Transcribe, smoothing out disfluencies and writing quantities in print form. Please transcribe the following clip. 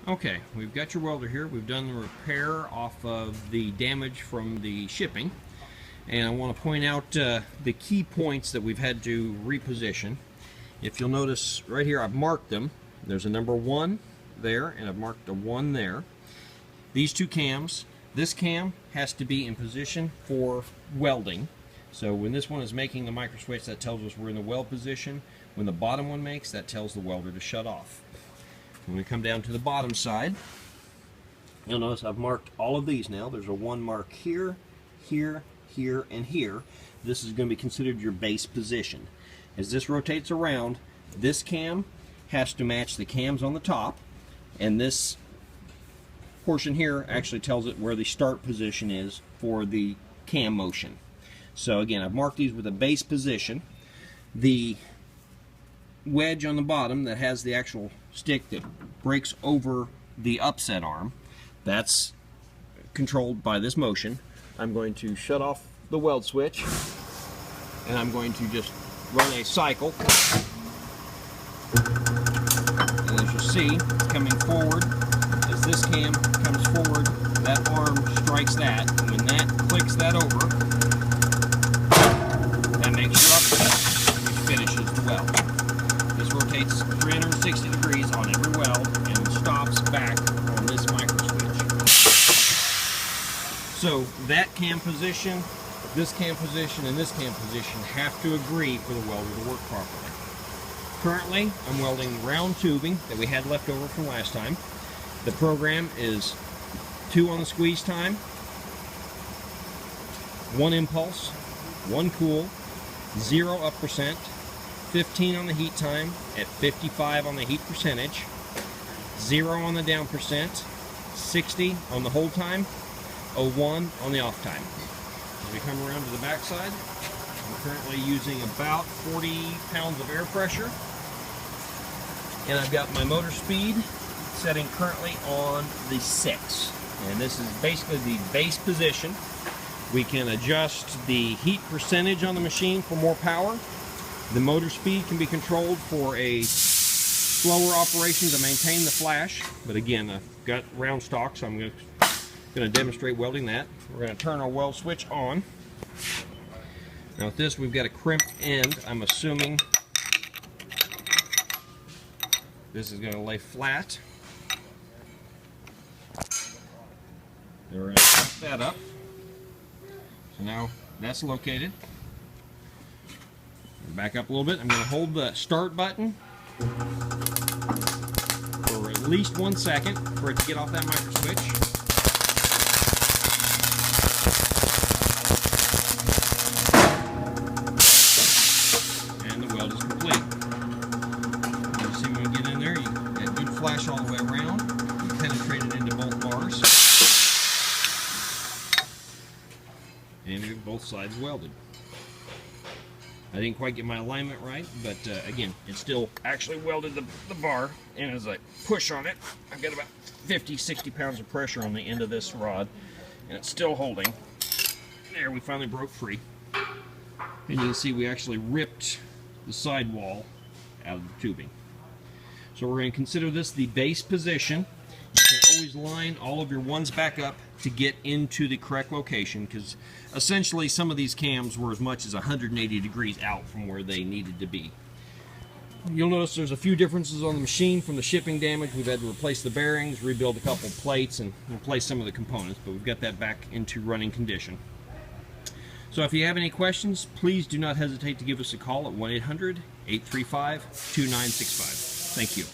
Okay, we've got your welder here. We've done the repair off of the damage from the shipping. And I want to point out the key points that we've had to reposition. If you'll notice right here, I've marked them. There's a number 1 there, and I've marked a 1 there. These two cams, this cam has to be in position for welding. So when this one is making the micro switch, that tells us we're in the weld position. When the bottom one makes, that tells the welder to shut off. When we come down to the bottom side, you'll notice I've marked all of these now. There's a 1 mark here, here, here, and here. This is going to be considered your base position. As this rotates around, this cam has to match the cams on the top, and this portion here actually tells it where the start position is for the cam motion. So again, I've marked these with a base position. The wedge on the bottom that has the actual stick that breaks over the upset arm, that's controlled by this motion. I'm going to shut off the weld switch, and I'm going to just run a cycle, and as you see, it's coming forward. As this cam comes forward, that arm strikes that, and when that clicks that over, that makes your upset, which finishes the weld. This rotates 360 degrees on every weld and stops back on this micro switch. So that cam position, this cam position, and this cam position have to agree for the welder to work properly. Currently, I'm welding round tubing that we had left over from last time. The program is 2 on the squeeze time, 1 impulse, 1 cool, 0 up percent, 15 on the heat time at 55 on the heat percentage, 0 on the down percent, 60 on the hold time, 01 on the off time. As we come around to the back side, I'm currently using about 40 pounds of air pressure, and I've got my motor speed setting currently on the 6. And this is basically the base position. We can adjust the heat percentage on the machine for more power. The motor speed can be controlled for a slower operation to maintain the flash. But again, I've got round stock, so I'm going to demonstrate welding that. We're going to turn our weld switch on. Now with this, we've got a crimped end. I'm assuming this is going to lay flat. We're going to crimp that up. So now that's located. Back up a little bit. I'm going to hold the start button for at least 1 second for it to get off that micro switch. And the weld is complete. You see when we get in there, you get good flash all the way around. You penetrate it into both bars. And we have both sides welded. I didn't quite get my alignment right, but again, it still actually welded the bar, and as I push on it, I've got about 50-60 pounds of pressure on the end of this rod, and it's still holding. There, we finally broke free. And you can see we actually ripped the sidewall out of the tubing. So we're going to consider this the base position. You can always line all of your ones back up to get into the correct location, because essentially some of these cams were as much as 180 degrees out from where they needed to be. You'll notice there's a few differences on the machine from the shipping damage. We've had to replace the bearings, rebuild a couple plates, and replace some of the components, but we've got that back into running condition. So if you have any questions, please do not hesitate to give us a call at 1-800-835-2965. Thank you.